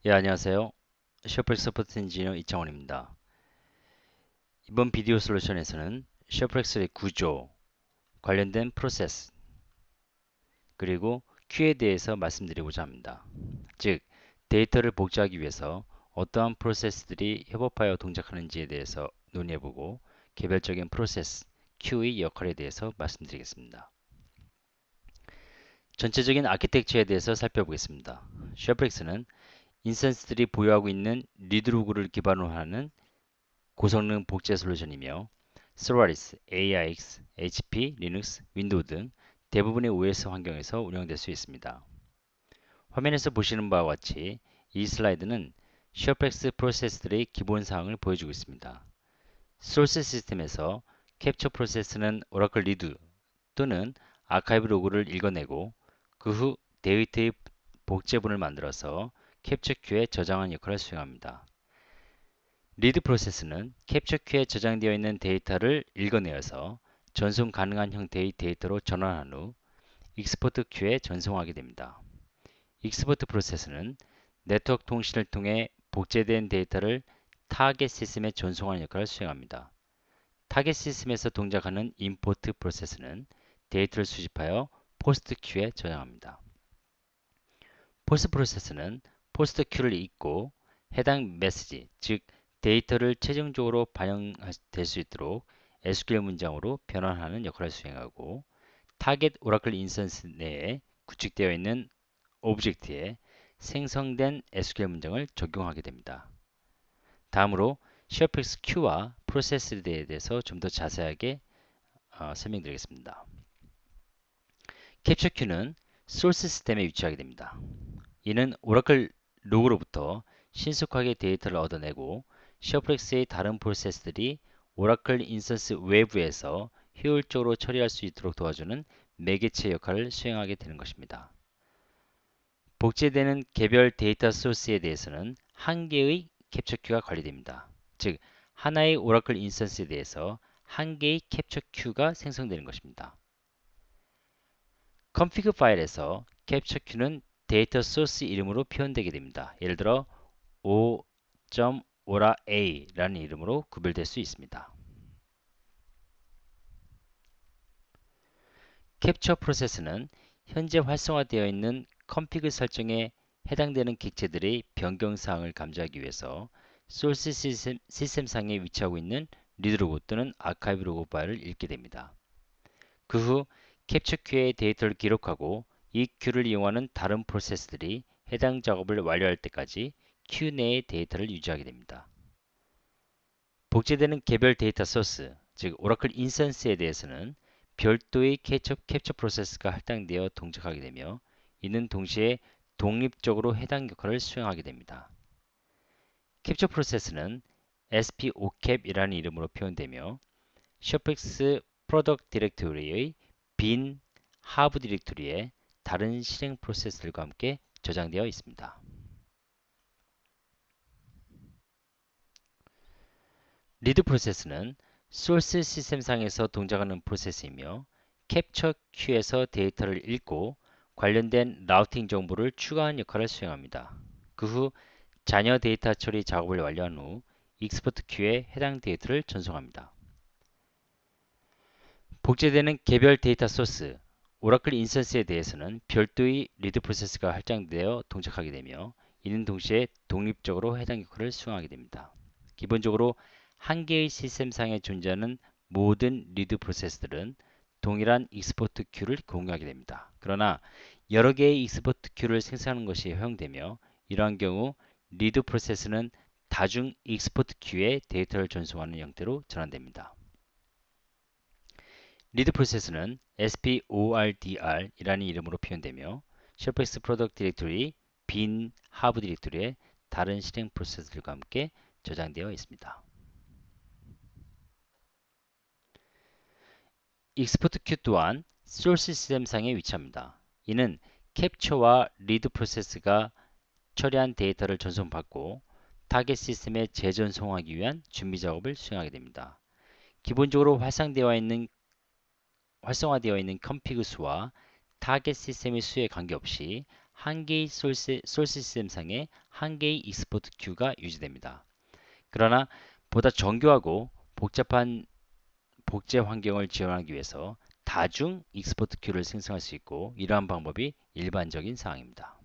예, 안녕하세요. 셔플렉스 서포트 엔지니어 이창원입니다. 이번 비디오 솔루션에서는 셔플렉스의 구조, 관련된 프로세스, 그리고 큐에 대해서 말씀드리고자 합니다. 즉, 데이터를 복제하기 위해서 어떠한 프로세스들이 협업하여 동작하는지에 대해서 논의해보고 개별적인 프로세스, 큐의 역할에 대해서 말씀드리겠습니다. 전체적인 아키텍처에 대해서 살펴보겠습니다. 셔플렉스는 인스턴스들이 보유하고 있는 리드로그를 기반으로 하는 고성능 복제 솔루션이며 Solaris, AIX, HP, 리눅스, 윈도우 등 대부분의 OS 환경에서 운영될 수 있습니다. 화면에서 보시는 바와 같이 이 슬라이드는 셔플렉스 프로세스들의 기본 사항을 보여주고 있습니다. 소스 시스템에서 캡처 프로세스는 오라클 리드 또는 아카이브 로그를 읽어내고 그 후 데이터의 복제본을 만들어서 캡처 큐에 저장하는 역할을 수행합니다. 리드 프로세스는 캡처 큐에 저장되어 있는 데이터를 읽어내어서 전송 가능한 형태의 데이터로 전환한 후 익스포트 큐에 전송하게 됩니다. 익스포트 프로세스는 네트워크 통신을 통해 복제된 데이터를 타겟 시스템에 전송하는 역할을 수행합니다. 타겟 시스템에서 동작하는 임포트 프로세스는 데이터를 수집하여 포스트 큐에 저장합니다. 포스트 프로세스는 포스트 큐를 읽고 해당 메시지, 즉 데이터를 최종적으로 반영될 수 있도록 SQL 문장으로 변환하는 역할을 수행하고 타겟 오라클 인스턴스 내에 구축되어 있는 오브젝트에 생성된 SQL 문장을 적용하게 됩니다. 다음으로 셔플렉스 큐와 프로세스에 대해서 좀 더 자세하게 설명드리겠습니다. 캡처 큐는 소스 시스템에 위치하게 됩니다. 이는 오라클 로그로부터 신속하게 데이터를 얻어내고 셔플렉스의 다른 프로세스들이 오라클 인스턴스 외부에서 효율적으로 처리할 수 있도록 도와주는 매개체 역할을 수행하게 되는 것입니다. 복제되는 개별 데이터 소스에 대해서는 한 개의 캡처 큐가 관리됩니다. 즉, 하나의 오라클 인스턴스에 대해서 한 개의 캡처 큐가 생성되는 것입니다. config 파일에서 캡처 큐는 데이터 소스 이름으로 표현되게 됩니다. 예를 들어 o.oraA라는 이름으로 구별될 수 있습니다. 캡처 프로세스는 현재 활성화되어 있는 config 설정에 해당되는 객체들의 변경사항을 감지하기 위해서 소스 시스템상에 위치하고 있는 리드 로그 또는 아카이브 로그 파일을 읽게 됩니다. 그 후 캡처 큐에 데이터를 기록하고 이 큐를 이용하는 다른 프로세스들이 해당 작업을 완료할 때까지 큐 내의 데이터를 유지하게 됩니다. 복제되는 개별 데이터 소스, 즉 오라클 인스턴스에 대해서는 별도의 캡처 프로세스가 할당되어 동작하게 되며 이는 동시에 독립적으로 해당 역할을 수행하게 됩니다. 캡처 프로세스는 spocap이라는 이름으로 표현되며 셔플렉스 프로덕트 디렉토리의 빈 하브 디렉토리에 다른 실행 프로세스들과 함께 저장되어 있습니다. 리드 프로세스는 소스 시스템상에서 동작하는 프로세스이며 캡처 큐에서 데이터를 읽고 관련된 라우팅 정보를 추가하는 역할을 수행합니다. 그 후 잔여 데이터 처리 작업을 완료한 후 익스포트 큐에 해당 데이터를 전송합니다. 복제되는 개별 데이터 소스, 오라클 인스턴스에 대해서는 별도의 리드 프로세스가 할당되어 동작하게 되며 이는 동시에 독립적으로 해당 역할을 수행하게 됩니다. 기본적으로 한 개의 시스템상에 존재하는 모든 리드 프로세스들은 동일한 익스포트 큐를 공유하게 됩니다. 그러나 여러 개의 익스포트 큐를 생성하는 것이 허용되며 이러한 경우 리드 프로세스는 다중 익스포트 큐에 데이터를 전송하는 형태로 전환됩니다. 리드 프로세스는 spordr이라는 이름으로 표현되며 셔플렉스 프로덕트 디렉토리 빈 하브 디렉토리에 다른 실행 프로세스들과 함께 저장되어 있습니다. 익스포트 큐 또한 소스 시스템상에 위치합니다. 이는 캡처와 리드 프로세스가 처리한 데이터를 전송받고 타겟 시스템에 재전송하기 위한 준비 작업을 수행하게 됩니다. 기본적으로 활성화되어 있는 컴피그 수와 타겟 시스템의 수에 관계없이 한 개의 소스 시스템상에 한 개의 익스포트 큐가 유지됩니다. 그러나 보다 정교하고 복잡한 복제 환경을 지원하기 위해서 다중 익스포트 큐를 생성할 수 있고 이러한 방법이 일반적인 사항입니다.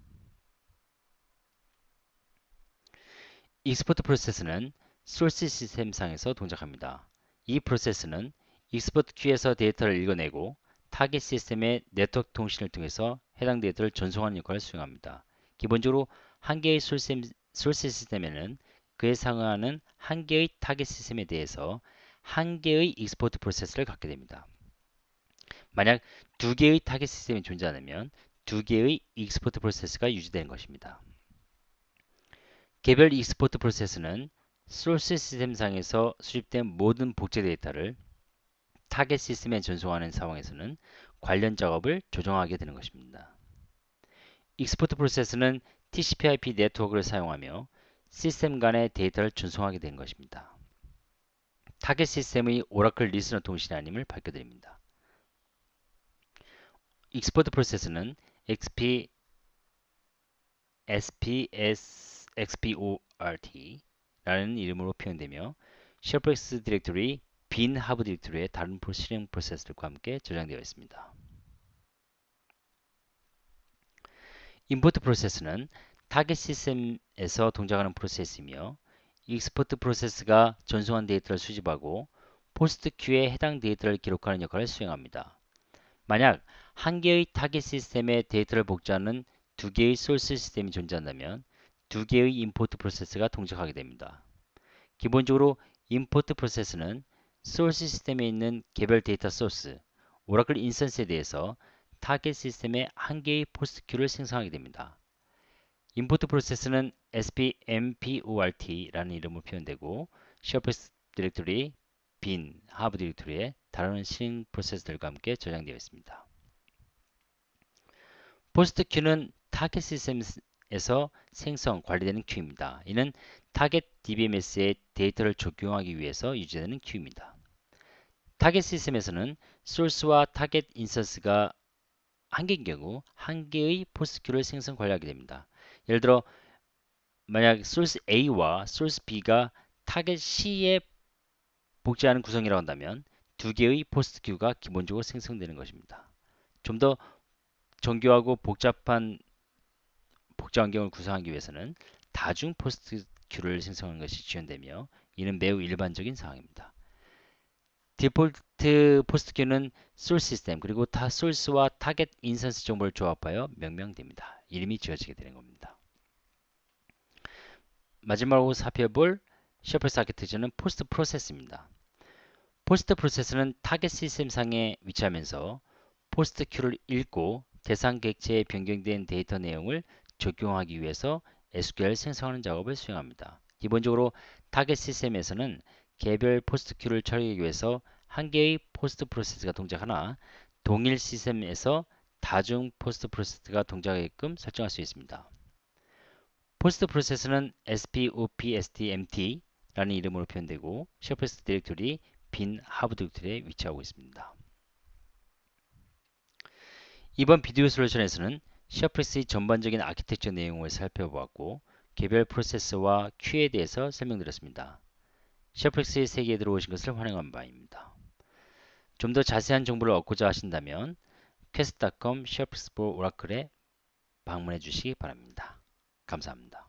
익스포트 프로세스는 소스 시스템상에서 동작합니다. 이 프로세스는 익스포트 큐에서 데이터를 읽어내고 타겟 시스템의 네트워크 통신을 통해서 해당 데이터를 전송하는 역할을 수행합니다. 기본적으로 한 개의 소스 시스템에는 그에 상응하는 한 개의 타겟 시스템에 대해서 한 개의 익스포트 프로세스를 갖게 됩니다. 만약 두 개의 타겟 시스템이 존재하면 두 개의 익스포트 프로세스가 유지되는 것입니다. 개별 익스포트 프로세스는 소스 시스템상에서 수집된 모든 복제 데이터를 타겟 시스템에 전송하는 상황에서는 관련 작업을 조정하게 되는 것입니다. 익스포트 프로세스는 TCP/IP 네트워크를 사용하며 시스템 간의 데이터를 전송하게 되는 것입니다. 타겟 시스템의 오라클 리스너 통신이 아님을 밝혀드립니다. 익스포트 프로세스는 XPORT라는 이름으로 표현되며 셰프렉스 디렉토리 빈 하브 디렉토리의 다른 실행 프로세스들과 함께 저장되어 있습니다. 임포트 프로세스는 타겟 시스템에서 동작하는 프로세스이며 익스포트 프로세스가 전송한 데이터를 수집하고 포스트 큐에 해당 데이터를 기록하는 역할을 수행합니다. 만약 한 개의 타겟 시스템에 데이터를 복제하는 두 개의 소스 시스템이 존재한다면 두 개의 임포트 프로세스가 동작하게 됩니다. 기본적으로 임포트 프로세스는 소스 시스템에 있는 개별 데이터 소스, 오라클 인스턴스에 대해서 타겟 시스템의 한 개의 포스트 큐를 생성하게 됩니다. 임포트 프로세스는 SPMPORT라는 이름으로 표현되고 셰프렉스 디렉토리 빈 하브 디렉토리에 다른 실행 프로세스들과 함께 저장되어 있습니다. 포스트 큐는 타겟 시스템에서 생성, 관리되는 큐입니다. 이는 타겟 DBMS에 데이터를 적용하기 위해서 유지되는 큐입니다. 타겟 시스템에서는 소스와 타겟 인스턴스가 한 개인 경우 한 개의 포스트 큐를 생성 관리하게 됩니다. 예를 들어 만약 소스 A와 소스 B가 타겟 C에 복제하는 구성이라고 한다면 두 개의 포스트 큐가 기본적으로 생성되는 것입니다. 좀 더 정교하고 복잡한 복제 환경을 구성하기 위해서는 다중 포스트 큐를 생성하는 것이 지원되며 이는 매우 일반적인 사항입니다. 디폴트 포스트 큐는 소스 시스템 그리고 타 소스와 타겟 인스턴스 정보를 조합하여 명명됩니다. 이름이 지어지게 되는 겁니다. 마지막으로 살펴볼 셰퍼드 아키텍처는 포스트 프로세스입니다. 포스트 프로세스는 타겟 시스템상에 위치하면서 포스트 큐를 읽고 대상 객체에 변경된 데이터 내용을 적용하기 위해서 SQL 생성하는 작업을 수행합니다. 기본적으로 타겟 시스템에서는 개별 포스트 큐를 처리하기 위해서 한 개의 포스트 프로세스가 동작하나 동일 시스템에서 다중 포스트 프로세스가 동작하게끔 설정할 수 있습니다. 포스트 프로세스는 SPOPSTMT라는 이름으로 표현되고 셰프렉스 디렉토리 빈 하브 디렉토리에 위치하고 있습니다. 이번 비디오 솔루션에서는 셰프렉스의 전반적인 아키텍처 내용을 살펴보았고 개별 프로세스와 큐에 대해서 설명드렸습니다. 셰프렉스의 세계에 들어오신 것을 환영한 바입니다. 좀 더 자세한 정보를 얻고자 하신다면 quest.com 셰프렉스 for Oracle에 방문해 주시기 바랍니다. 감사합니다.